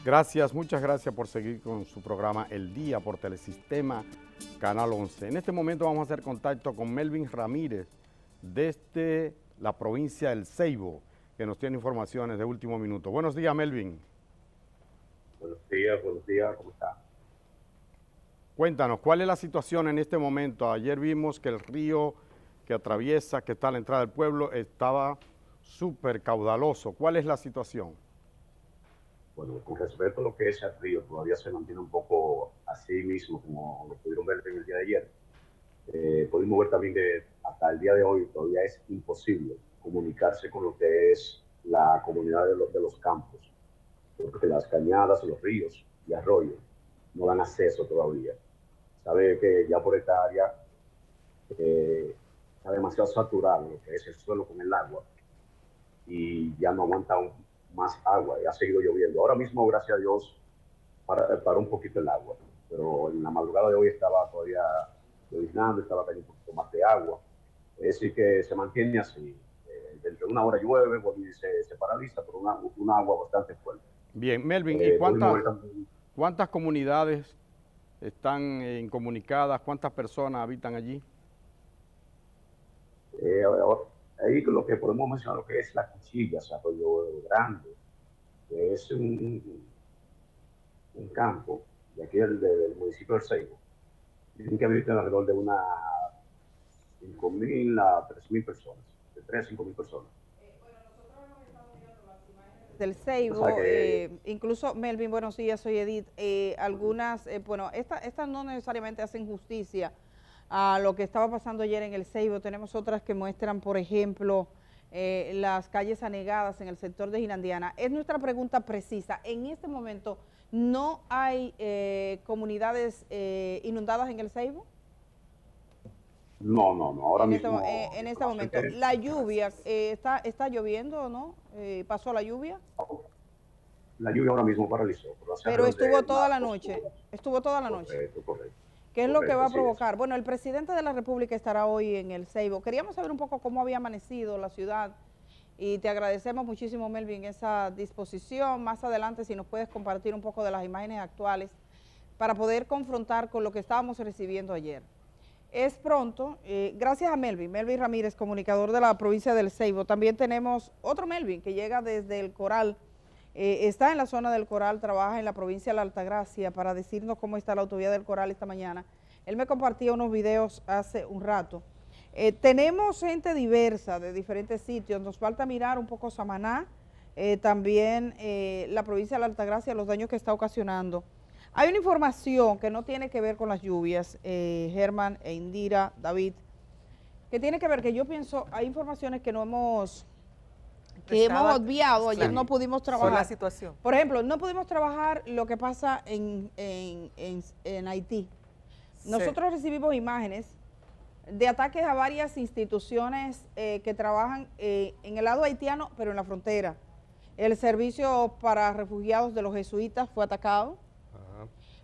Gracias, muchas gracias por seguir con su programa El Día por Telesistema Canal 11. En este momento vamos a hacer contacto con Melvin Ramírez desde la provincia del Ceibo, que nos tiene informaciones de último minuto. Buenos días, Melvin. Buenos días, ¿cómo está? Cuéntanos, ¿cuál es la situación en este momento? Ayer vimos que el río que atraviesa, que está a la entrada del pueblo, estaba súper caudaloso. ¿Cuál es la situación? Bueno, con respecto a lo que es el río, todavía se mantiene un poco así mismo, como lo pudieron ver en el día de ayer. Pudimos ver también que hasta el día de hoy todavía es imposible comunicarse con lo que es la comunidad de los campos, porque las cañadas, los ríos y arroyos no dan acceso todavía. Sabe que ya por esta área está demasiado saturado lo que es el suelo con el agua y ya no aguanta más agua y ha seguido lloviendo. Ahora mismo, gracias a Dios, paró un poquito el agua, pero en la madrugada de hoy estaba todavía lloviznando, estaba cayendo un poquito más de agua. Es decir, que se mantiene así. Dentro de una hora llueve, y se paraliza por una agua bastante fuerte. Bien, Melvin, ¿y cuántas comunidades están incomunicadas? ¿Cuántas personas habitan allí? Ahí lo que podemos mencionar lo que es la Cuchilla, Arroyo Grande, que es un campo de aquí del municipio del Ceibo. Dicen que habitan alrededor de unas 5.000 a 3.000 personas, de 3 a 5.000 personas. Bueno, nosotros hemos estado viendo las imágenes del Ceibo, incluso Melvin, buenos días, soy Edith. Algunas, bueno, estas no necesariamente hacen justicia a lo que estaba pasando ayer en el Ceibo. Tenemos otras que muestran, por ejemplo, las calles anegadas en el sector de Ginandiana. Es nuestra pregunta precisa. En este momento, ¿no hay comunidades inundadas en el Ceibo? No, ahora mismo. En este momento, la lluvia, ¿está lloviendo o no? ¿Pasó la lluvia? La lluvia ahora mismo paralizó. Pero estuvo toda la noche. Estuvo toda la noche. Correcto. ¿Qué es lo que va a provocar? Bueno, el presidente de la República estará hoy en el Ceibo. Queríamos saber un poco cómo había amanecido la ciudad y te agradecemos muchísimo, Melvin, esa disposición. Más adelante, si nos puedes compartir un poco de las imágenes actuales para poder confrontar con lo que estábamos recibiendo ayer. Es pronto, gracias a Melvin Ramírez, comunicador de la provincia del Ceibo. También tenemos otro Melvin que llega desde el Coral. Está en la zona del Coral, trabaja en la provincia de la Altagracia para decirnos cómo está la autovía del Coral esta mañana. Él me compartía unos videos hace un rato. Tenemos gente diversa de diferentes sitios, nos falta mirar un poco Samaná, también la provincia de la Altagracia, los daños que está ocasionando. Hay una información que no tiene que ver con las lluvias, Germán e Indira, David, que tiene que ver, que yo pienso, hay informaciones que no hemos... que hemos obviado, ayer no pudimos trabajar. La situación. Por ejemplo, no pudimos trabajar lo que pasa en Haití. Nosotros recibimos imágenes de ataques a varias instituciones que trabajan en el lado haitiano, pero en la frontera. El servicio para refugiados de los jesuitas fue atacado.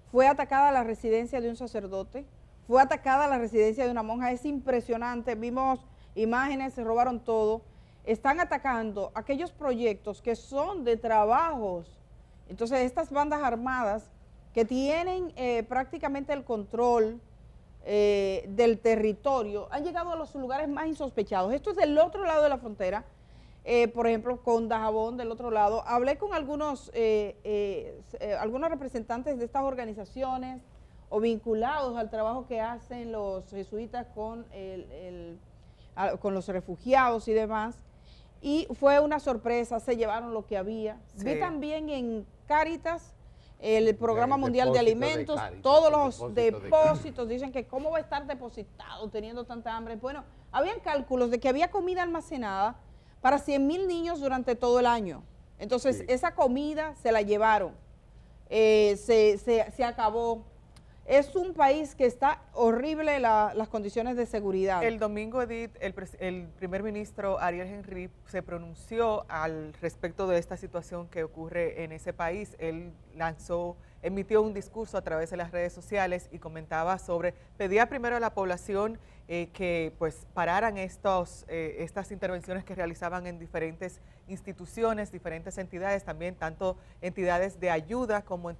Fue atacada la residencia de un sacerdote. Fue atacada la residencia de una monja. Es impresionante. Vimos imágenes, se robaron todo. Están atacando aquellos proyectos que son de trabajos. Entonces, estas bandas armadas que tienen prácticamente el control del territorio, han llegado a los lugares más insospechados. Esto es del otro lado de la frontera, por ejemplo, con Dajabón, del otro lado. Hablé con algunos representantes de estas organizaciones o vinculados al trabajo que hacen los jesuitas con los refugiados y demás. Y fue una sorpresa, se llevaron lo que había. Sí. Vi también en Cáritas, el Programa Mundial de Alimentos, todos los depósitos, dicen que cómo va a estar depositado teniendo tanta hambre. Bueno, habían cálculos de que había comida almacenada para 100.000 niños durante todo el año. Entonces, esa comida se la llevaron, se acabó. Es un país que está horrible las condiciones de seguridad. El domingo, Edith, el primer ministro Ariel Henry se pronunció al respecto de esta situación que ocurre en ese país. Él emitió un discurso a través de las redes sociales y comentaba pedía primero a la población que pues pararan estas intervenciones que realizaban en diferentes instituciones, diferentes entidades, también tanto entidades de ayuda como,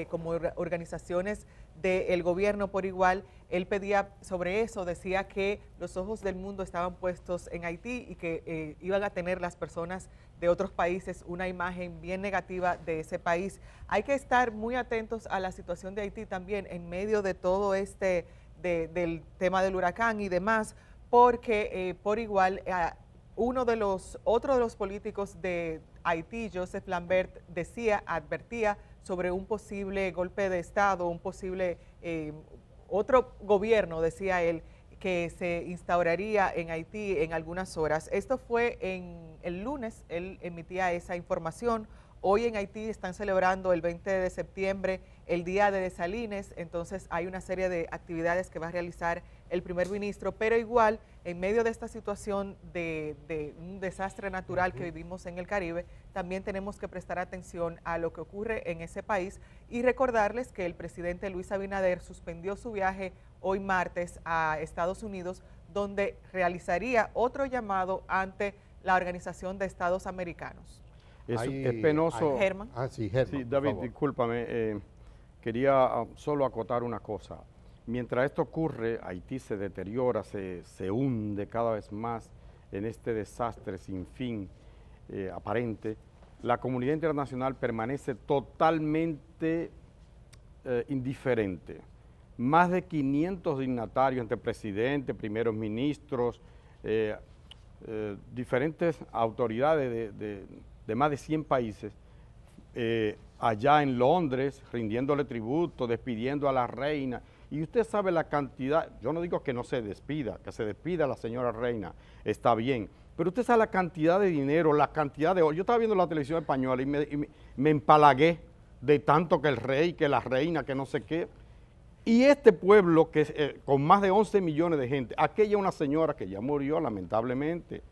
como organizaciones del gobierno por igual. Él pedía sobre eso, decía que los ojos del mundo estaban puestos en Haití y que iban a tener las personas de otros países una imagen bien negativa de ese país. Hay que estar muy atentos a la situación de Haití también en medio de todo del tema del huracán y demás, porque por igual otro de los políticos de Haití, Joseph Lambert, advertía sobre un posible golpe de Estado, un posible otro gobierno, decía él, que se instauraría en Haití en algunas horas. Esto fue el lunes, él emitía esa información. Hoy en Haití están celebrando el 20 de septiembre el Día de Desalines, entonces hay una serie de actividades que va a realizar el primer ministro, pero igual en medio de esta situación de un desastre natural que vivimos en el Caribe, también tenemos que prestar atención a lo que ocurre en ese país y recordarles que el presidente Luis Abinader suspendió su viaje hoy martes a Estados Unidos, donde realizaría otro llamado ante la Organización de Estados Americanos. Es penoso. Germán. Sí, David, discúlpame, quería solo acotar una cosa. Mientras esto ocurre, Haití se deteriora, se hunde cada vez más en este desastre sin fin aparente. La comunidad internacional permanece totalmente indiferente. Más de 500 dignatarios entre presidentes, primeros ministros, diferentes autoridades de más de 100 países, allá en Londres, rindiéndole tributo, despidiendo a la reina. Y usted sabe la cantidad, yo no digo que no se despida, que se despida la señora reina, está bien, pero usted sabe la cantidad de dinero, la cantidad de oro. Yo estaba viendo la televisión española y me empalagué de tanto que el rey, que la reina, que no sé qué. Y este pueblo, que con más de 11 millones de gente, aquella una señora que ya murió lamentablemente,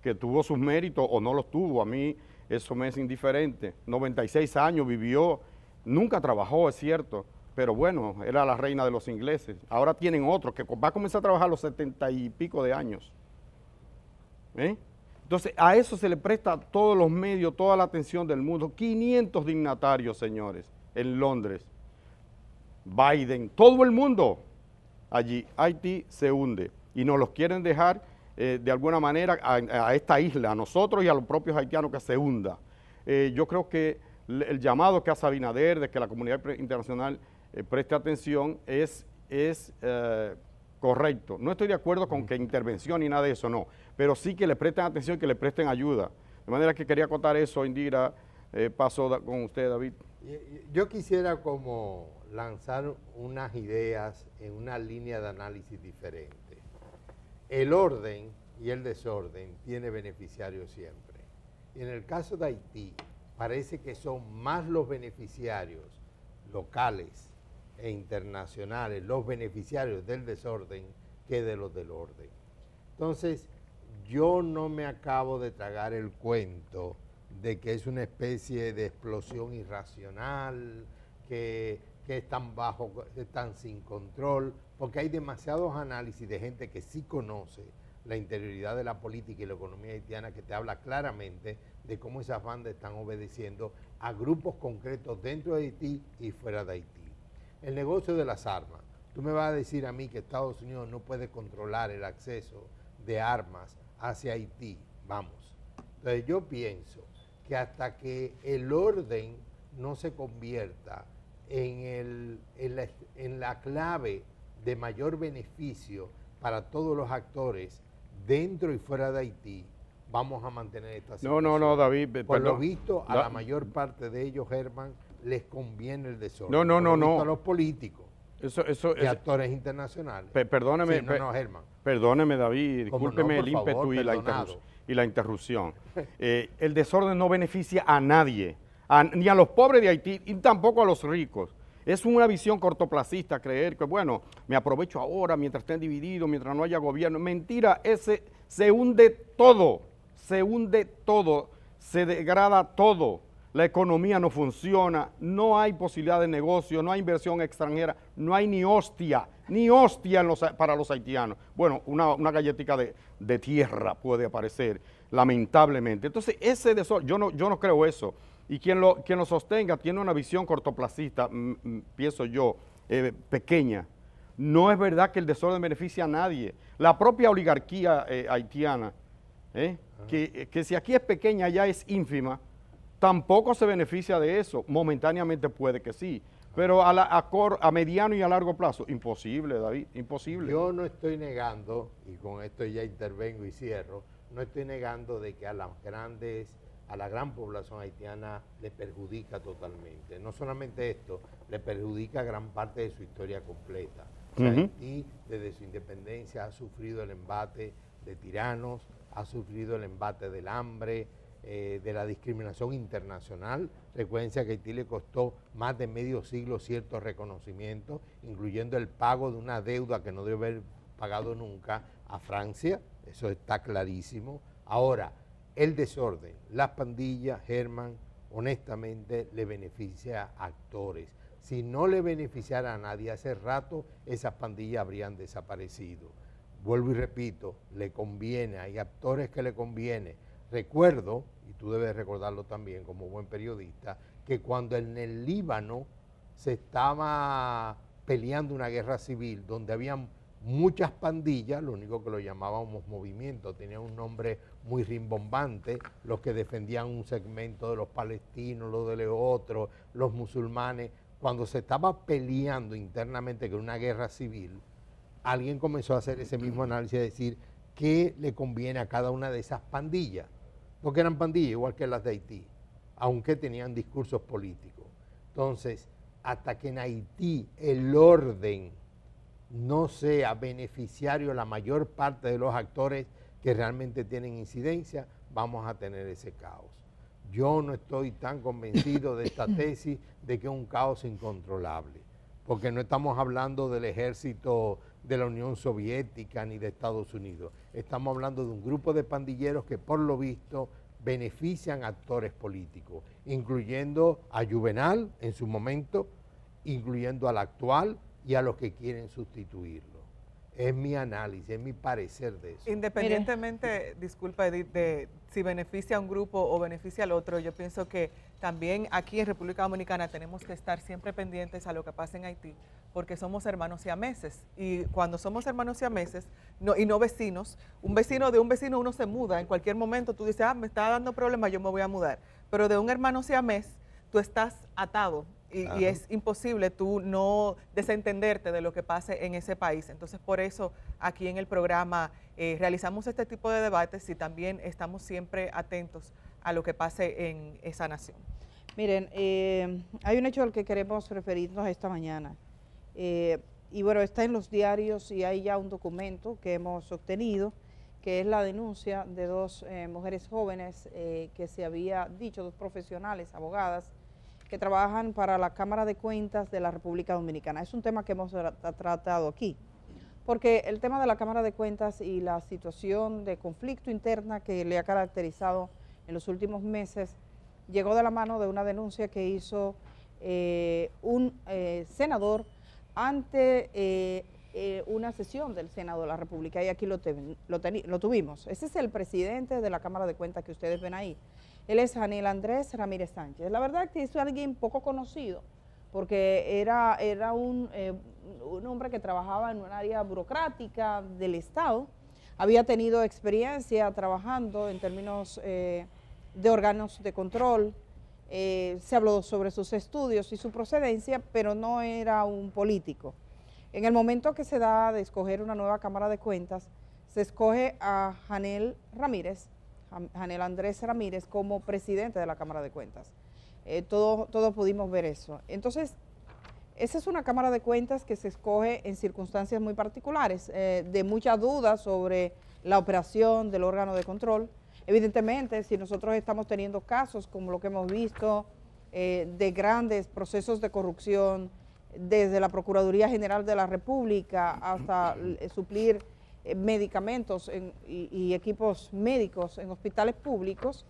que tuvo sus méritos o no los tuvo, a mí eso me es indiferente, 96 años vivió, nunca trabajó, es cierto, pero bueno, era la reina de los ingleses. Ahora tienen otro que va a comenzar a trabajar a los 70 y pico de años. Entonces, a eso se le presta todos los medios, toda la atención del mundo. 500 dignatarios, señores, en Londres. Biden, todo el mundo allí. Haití se hunde y nos los quieren dejar de alguna manera a esta isla, a nosotros y a los propios haitianos, que se hunda. Yo creo que el llamado que hace Abinader de que la comunidad internacional preste atención es correcto. No estoy de acuerdo con que intervención ni nada de eso, no, pero sí que le presten atención y que le presten ayuda. De manera que quería acotar eso, Indira, paso con usted, David. Yo quisiera como lanzar unas ideas en una línea de análisis diferente. El orden y el desorden tiene beneficiarios siempre. Y en el caso de Haití, parece que son más los beneficiarios locales e internacionales, los beneficiarios del desorden, que de los del orden. Entonces, yo no me acabo de tragar el cuento de que es una especie de explosión irracional, que están sin control, porque hay demasiados análisis de gente que sí conoce la interioridad de la política y la economía haitiana, que te habla claramente de cómo esas bandas están obedeciendo a grupos concretos dentro de Haití y fuera de Haití. El negocio de las armas. Tú me vas a decir a mí que Estados Unidos no puede controlar el acceso de armas hacia Haití. Vamos. Entonces yo pienso que hasta que el orden no se convierta en la clave de mayor beneficio para todos los actores dentro y fuera de Haití, vamos a mantener esta situación. No, David. Por lo visto, a la mayor parte de ellos, Germán, les conviene el desorden. No. A los políticos y actores internacionales. Perdóneme, sí, Germán. Perdóneme, David, discúlpeme el ímpetu y la interrupción. El desorden no beneficia a nadie, ni a los pobres de Haití, y tampoco a los ricos. Es una visión cortoplacista creer que, bueno, me aprovecho ahora mientras estén divididos, mientras no haya gobierno. Mentira, se hunde todo, se degrada todo. La economía no funciona, no hay posibilidad de negocio, no hay inversión extranjera, no hay ni hostia para los haitianos. Bueno, una galletica de tierra puede aparecer. lamentablemente. Entonces, ese desorden, yo no creo eso. Y quien lo sostenga tiene una visión cortoplacista, pienso yo, pequeña. No es verdad que el desorden beneficia a nadie. La propia oligarquía haitiana, que si aquí es pequeña, allá es ínfima, tampoco se beneficia de eso. Momentáneamente puede que sí, pero a mediano y a largo plazo, imposible, David, imposible. Yo no estoy negando, y con esto ya intervengo y cierro, no estoy negando de que a la gran población haitiana le perjudica totalmente. No solamente esto, le perjudica gran parte de su historia completa. O sea, Haití, desde su independencia, ha sufrido el embate de tiranos, ha sufrido el embate del hambre, de la discriminación internacional. Recuerden que a Haití le costó más de medio siglo ciertos reconocimientos, incluyendo el pago de una deuda que no debe haber pagado nunca a Francia, eso está clarísimo. Ahora, el desorden, las pandillas, Germán, honestamente le beneficia a actores. Si no le beneficiara a nadie, hace rato esas pandillas habrían desaparecido. Vuelvo y repito, le conviene, hay actores que le conviene. Recuerdo, y tú debes recordarlo también como buen periodista, que cuando en el Líbano se estaba peleando una guerra civil donde habían muchas pandillas, lo único que lo llamábamos movimiento, tenía un nombre muy rimbombante, los que defendían un segmento de los palestinos, los de los otros, los musulmanes. Cuando se estaba peleando internamente con una guerra civil, alguien comenzó a hacer ese mismo análisis, de decir qué le conviene a cada una de esas pandillas, porque eran pandillas igual que las de Haití, aunque tenían discursos políticos. Entonces, hasta que en Haití el orden no sea beneficiario la mayor parte de los actores que realmente tienen incidencia, vamos a tener ese caos. Yo no estoy tan convencido de esta tesis de que es un caos incontrolable, porque no estamos hablando del ejército de la Unión Soviética ni de Estados Unidos. Estamos hablando de un grupo de pandilleros que por lo visto benefician a actores políticos, incluyendo a Juvenal en su momento, incluyendo al actual y a los que quieren sustituirlo. Es mi análisis, es mi parecer de eso. Independientemente, disculpa Edith, de si beneficia a un grupo o beneficia al otro, yo pienso que también aquí en República Dominicana tenemos que estar siempre pendientes a lo que pasa en Haití, porque somos hermanos siameses, y cuando somos hermanos siameses y no vecinos, un vecino de un vecino uno se muda, en cualquier momento tú dices, me está dando problemas, yo me voy a mudar, pero de un hermano siamés tú estás atado. Y es imposible tú no desentenderte de lo que pase en ese país. Entonces, por eso aquí en el programa realizamos este tipo de debates y también estamos siempre atentos a lo que pase en esa nación. Miren, hay un hecho al que queremos referirnos esta mañana. Y bueno, está en los diarios y hay ya un documento que hemos obtenido, que es la denuncia de dos mujeres jóvenes que se había dicho, dos profesionales, abogadas, que trabajan para la Cámara de Cuentas de la República Dominicana. Es un tema que hemos tratado aquí, porque el tema de la Cámara de Cuentas y la situación de conflicto interna que le ha caracterizado en los últimos meses, llegó de la mano de una denuncia que hizo un senador ante una sesión del Senado de la República, y aquí lo tuvimos. Ese es el presidente de la Cámara de Cuentas que ustedes ven ahí. Él es Janel Andrés Ramírez Sánchez. La verdad es que es alguien poco conocido, porque era un hombre que trabajaba en un área burocrática del Estado, había tenido experiencia trabajando en términos de órganos de control, se habló sobre sus estudios y su procedencia, pero no era un político. En el momento que se da de escoger una nueva Cámara de Cuentas, se escoge a Janel Andrés Ramírez como presidente de la Cámara de Cuentas. Todos pudimos ver eso. Entonces, esa es una Cámara de Cuentas que se escoge en circunstancias muy particulares, de mucha duda sobre la operación del órgano de control. Evidentemente, si nosotros estamos teniendo casos como lo que hemos visto, de grandes procesos de corrupción, desde la Procuraduría General de la República hasta suplir medicamentos y equipos médicos en hospitales públicos,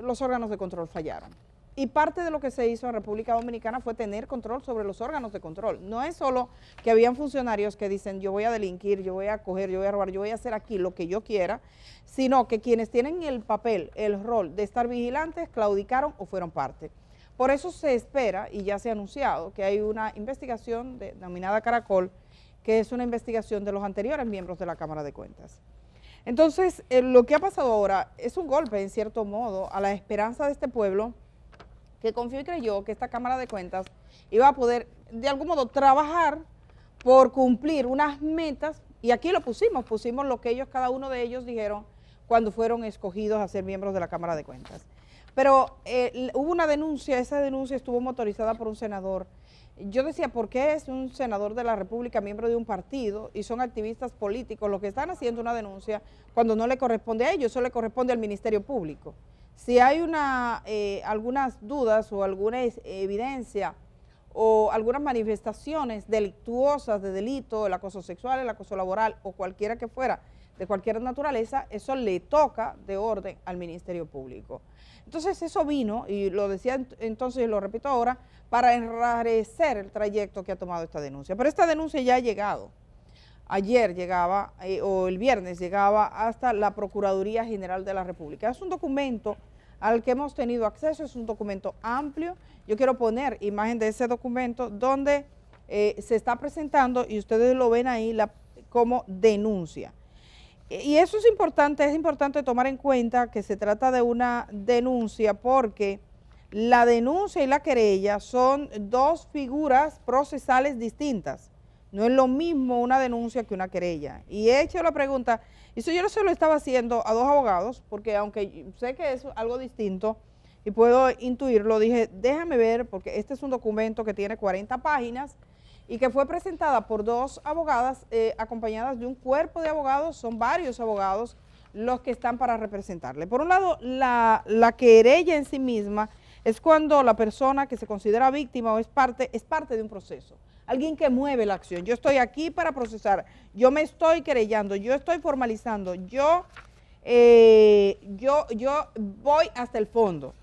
los órganos de control fallaron. Y parte de lo que se hizo en República Dominicana fue tener control sobre los órganos de control. No es solo que habían funcionarios que dicen yo voy a delinquir, yo voy a coger, yo voy a robar, yo voy a hacer aquí lo que yo quiera, sino que quienes tienen el papel, el rol de estar vigilantes, claudicaron o fueron parte. Por eso se espera, y ya se ha anunciado, que hay una investigación denominada Caracol, que es una investigación de los anteriores miembros de la Cámara de Cuentas. Entonces, lo que ha pasado ahora es un golpe, en cierto modo, a la esperanza de este pueblo, que confió y creyó que esta Cámara de Cuentas iba a poder, de algún modo, trabajar por cumplir unas metas, y aquí lo pusimos lo que ellos, cada uno de ellos dijeron cuando fueron escogidos a ser miembros de la Cámara de Cuentas. Pero hubo una denuncia, esa denuncia estuvo motorizada por un senador. Yo decía, ¿por qué es un senador de la República, miembro de un partido, y son activistas políticos los que están haciendo una denuncia cuando no le corresponde a ellos, eso le corresponde al Ministerio Público? Si hay algunas dudas o alguna evidencia o algunas manifestaciones delictuosas de delito, el acoso sexual, el acoso laboral o cualquiera que fuera, de cualquier naturaleza, eso le toca de orden al Ministerio Público. Entonces eso vino, y lo decía entonces y lo repito ahora, para enrarecer el trayecto que ha tomado esta denuncia. Pero esta denuncia ya ha llegado. Ayer llegaba, o el viernes llegaba hasta la Procuraduría General de la República. Es un documento al que hemos tenido acceso, es un documento amplio. Yo quiero poner imagen de ese documento donde se está presentando, y ustedes lo ven ahí como denuncia. Y eso es importante tomar en cuenta que se trata de una denuncia porque la denuncia y la querella son dos figuras procesales distintas. No es lo mismo una denuncia que una querella. Y he hecho la pregunta, y eso yo no se lo estaba haciendo a dos abogados, porque aunque sé que es algo distinto y puedo intuirlo, dije, déjame ver, porque este es un documento que tiene 40 páginas y que fue presentada por dos abogadas acompañadas de un cuerpo de abogados, son varios abogados los que están para representarle. Por un lado, la querella en sí misma es cuando la persona que se considera víctima o es parte de un proceso. Alguien que mueve la acción. Yo estoy aquí para procesar, yo me estoy querellando, yo estoy formalizando, yo voy hasta el fondo.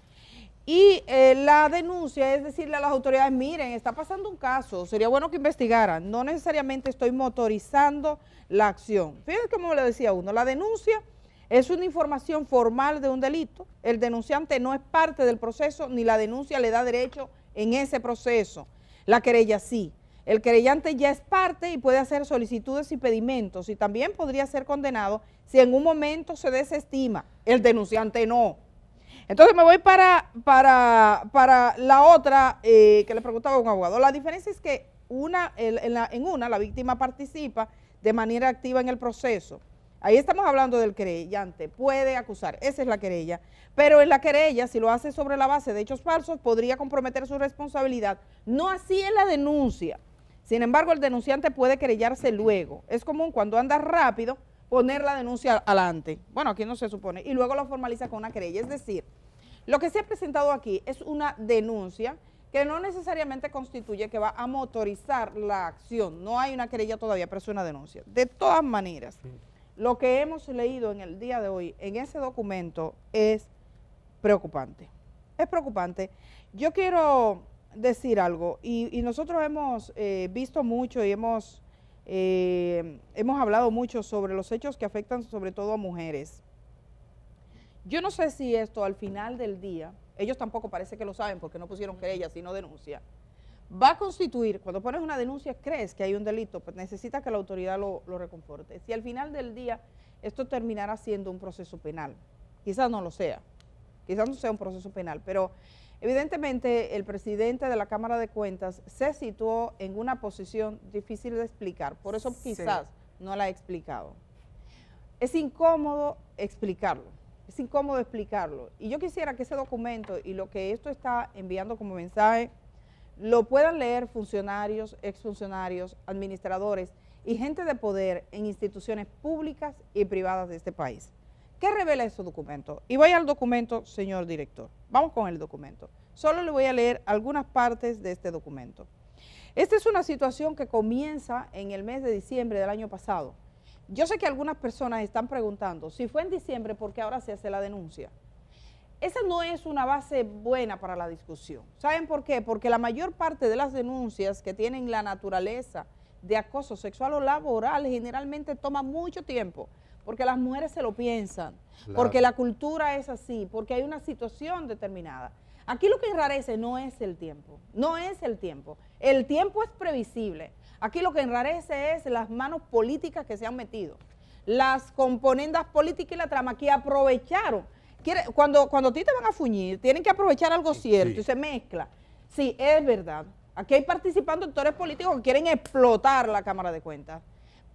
Y la denuncia es decirle a las autoridades, miren, está pasando un caso, sería bueno que investigaran. No necesariamente estoy motorizando la acción. Fíjense cómo le decía uno, la denuncia es una información formal de un delito, el denunciante no es parte del proceso, ni la denuncia le da derecho en ese proceso. La querella sí. El querellante ya es parte y puede hacer solicitudes y pedimentos y también podría ser condenado si en un momento se desestima, el denunciante no. Entonces me voy para la otra que le preguntaba a un abogado. La diferencia es que la víctima participa de manera activa en el proceso. Ahí estamos hablando del querellante, puede acusar, esa es la querella, pero en la querella, si lo hace sobre la base de hechos falsos, podría comprometer su responsabilidad, no así en la denuncia. Sin embargo, el denunciante puede querellarse luego. Es común cuando anda rápido poner la denuncia adelante. Bueno, aquí no se supone. Y luego lo formaliza con una querella. Es decir, lo que se ha presentado aquí es una denuncia que no necesariamente constituye que va a motorizar la acción. No hay una querella todavía, pero es una denuncia. De todas maneras, lo que hemos leído en el día de hoy en ese documento es preocupante. Es preocupante. Yo quiero decir algo, y nosotros hemos visto mucho y hemos hablado mucho sobre los hechos que afectan sobre todo a mujeres. Yo no sé si esto al final del día, ellos tampoco parece que lo saben porque no pusieron querella sino denuncia, va a constituir, cuando pones una denuncia crees que hay un delito, pues necesitas que la autoridad lo reconforte. Si al final del día esto terminará siendo un proceso penal, quizás no lo sea, quizás no sea un proceso penal, pero evidentemente el presidente de la Cámara de Cuentas se situó en una posición difícil de explicar, por eso quizás no la ha explicado. Es incómodo explicarlo, y yo quisiera que ese documento y lo que esto está enviando como mensaje lo puedan leer funcionarios, exfuncionarios, administradores y gente de poder en instituciones públicas y privadas de este país. ¿Qué revela ese documento? Y voy al documento, señor director. Vamos con el documento. Solo le voy a leer algunas partes de este documento. Esta es una situación que comienza en el mes de diciembre del año pasado. Yo sé que algunas personas están preguntando, si fue en diciembre, ¿por qué ahora se hace la denuncia? esa no es una base buena para la discusión. ¿Saben por qué? Porque la mayor parte de las denuncias que tienen la naturaleza de acoso sexual o laboral generalmente toma mucho tiempo, porque las mujeres se lo piensan, claro, porque la cultura es así, porque hay una situación determinada. Aquí lo que enrarece no es el tiempo, no es el tiempo es previsible. Aquí lo que enrarece es las manos políticas que se han metido, las componendas políticas y la trama que aprovecharon. Cuando a ti te van a fuñir, tienen que aprovechar algo cierto, sí, y se mezcla. Sí, es verdad. Aquí hay participando actores políticos que quieren explotar la Cámara de Cuentas.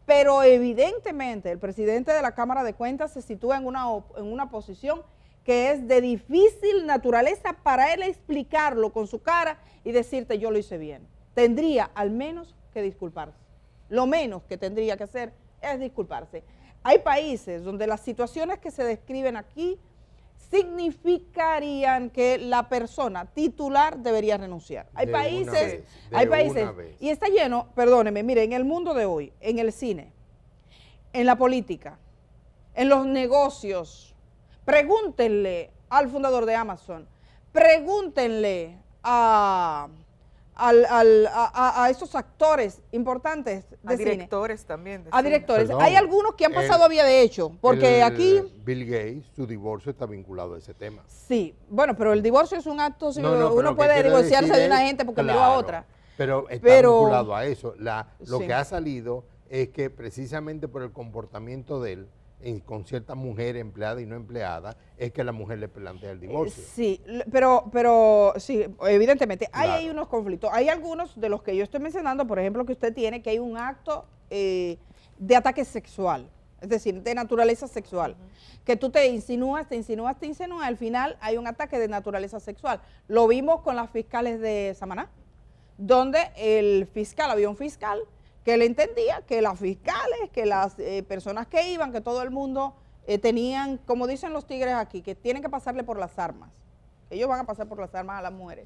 Pero evidentemente el presidente de la Cámara de Cuentas se sitúa en una posición que es de difícil naturaleza para él explicarlo con su cara y decirte yo lo hice bien. Tendría al menos que disculparse. Lo menos que tendría que hacer es disculparse. Hay países donde las situaciones que se describen aquí significarían que la persona titular debería renunciar. Hay países, y está lleno, perdóneme, mire, en el mundo de hoy, en el cine, en la política, en los negocios, pregúntenle al fundador de Amazon, pregúntenle a esos actores importantes de cine. A directores también. A directores. Perdón, hay algunos que han pasado a vía de hecho, porque aquí... Bill Gates, su divorcio está vinculado a ese tema. Sí, bueno, pero el divorcio es un acto, uno puede divorciarse de una gente porque miró a otra. Pero está vinculado a eso. Lo sí, que ha salido es que precisamente por el comportamiento de él, con cierta mujer empleada y no empleada, es que la mujer le plantea el divorcio. Sí, pero sí, evidentemente, claro, hay unos conflictos. Hay algunos de los que yo estoy mencionando, por ejemplo, que usted tiene, que hay un acto de ataque sexual, es decir, de naturaleza sexual, que tú te insinúas, al final hay un ataque de naturaleza sexual. Lo vimos con las fiscales de Samaná, donde había un fiscal que él entendía que las fiscales, que las personas que iban, que todo el mundo tenían, como dicen los tigres aquí, que tienen que pasarle por las armas. Ellos van a pasar por las armas a las mujeres.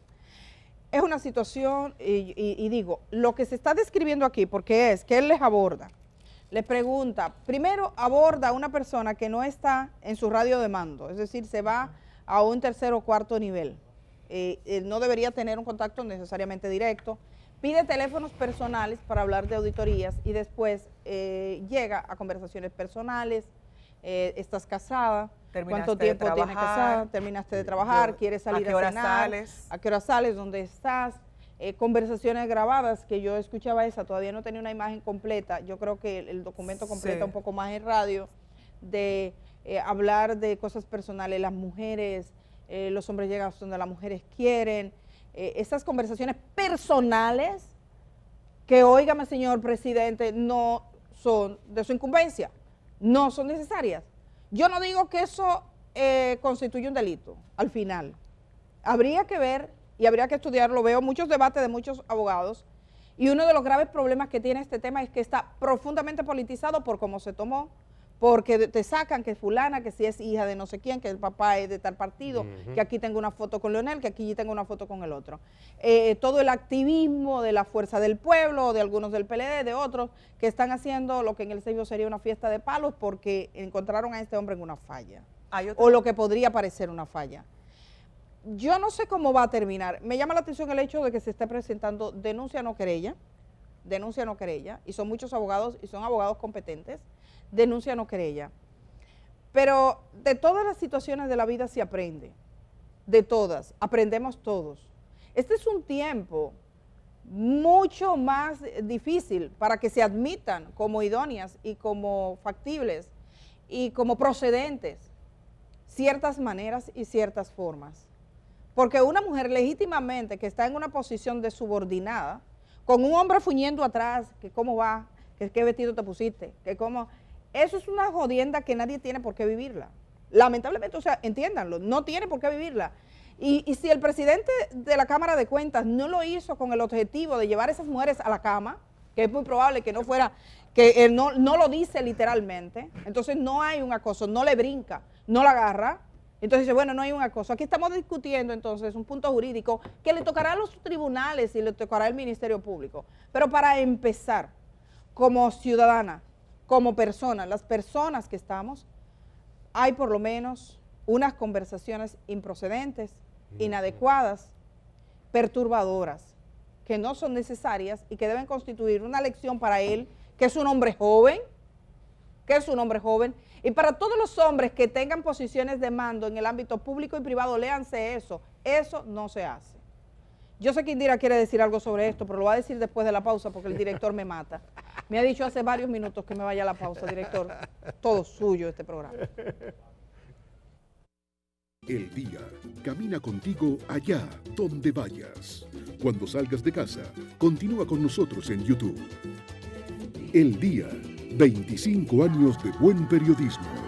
Es una situación, y digo, lo que se está describiendo aquí, porque es que él les aborda, les pregunta, primero aborda a una persona que no está en su radio de mando, es decir, se va a un tercer o cuarto nivel. No debería tener un contacto necesariamente directo. Pide teléfonos personales para hablar de auditorías y después llega a conversaciones personales. ¿Estás casada? ¿Cuánto tiempo tienes casada? ¿Terminaste de trabajar? ¿Quieres salir a cenar? ¿A qué hora sales? ¿A qué hora sales? ¿Dónde estás? Conversaciones grabadas, que yo escuchaba esa, todavía no tenía una imagen completa. Yo creo que el documento completa un poco más en radio, de hablar de cosas personales, las mujeres, los hombres llegan donde las mujeres quieren. Esas conversaciones personales que, óigame, señor presidente, no son de su incumbencia, no son necesarias. Yo no digo que eso constituye un delito, al final. Habría que ver y habría que estudiarlo. Veo muchos debates de muchos abogados y uno de los graves problemas que tiene este tema es que está profundamente politizado por cómo se tomó, porque te sacan que fulana, que si es hija de no sé quién, que el papá es de tal partido, que aquí tengo una foto con Leonel, que aquí tengo una foto con el otro. Todo el activismo de la Fuerza del Pueblo, de algunos del PLD, de otros, que están haciendo lo que en el Seibo sería una fiesta de palos porque encontraron a este hombre en una falla, o lo que podría parecer una falla. Yo no sé cómo va a terminar. Me llama la atención el hecho de que se esté presentando denuncia no querella, y son muchos abogados, y son abogados competentes, denuncia no querella. Pero de todas las situaciones de la vida se aprende, de todas, aprendemos todos. Este es un tiempo mucho más difícil para que se admitan como idóneas y como factibles y como procedentes ciertas maneras y ciertas formas. Porque una mujer legítimamente que está en una posición de subordinada, con un hombre fuñendo atrás, que cómo va, que qué vestido te pusiste, que cómo... Eso es una jodienda que nadie tiene por qué vivirla. Lamentablemente, o sea, entiéndanlo, no tiene por qué vivirla. Y si el presidente de la Cámara de Cuentas no lo hizo con el objetivo de llevar a esas mujeres a la cama, que es muy probable que no fuera, que él no lo dice literalmente, entonces no hay un acoso, no le brinca, no la agarra, entonces dice, bueno, no hay un acoso. Aquí estamos discutiendo entonces un punto jurídico que le tocará a los tribunales y le tocará al Ministerio Público. Pero para empezar, como ciudadana, como persona, las personas que estamos, hay por lo menos unas conversaciones improcedentes, inadecuadas, perturbadoras, que no son necesarias y que deben constituir una lección para él, que es un hombre joven, y para todos los hombres que tengan posiciones de mando en el ámbito público y privado, léanse eso no se hace. Yo sé que Indira quiere decir algo sobre esto, pero lo va a decir después de la pausa porque el director me mata. Me ha dicho hace varios minutos que me vaya a la pausa, director. Todo suyo este programa. El Día camina contigo allá donde vayas. Cuando salgas de casa, continúa con nosotros en YouTube. El Día, 25 años de buen periodismo.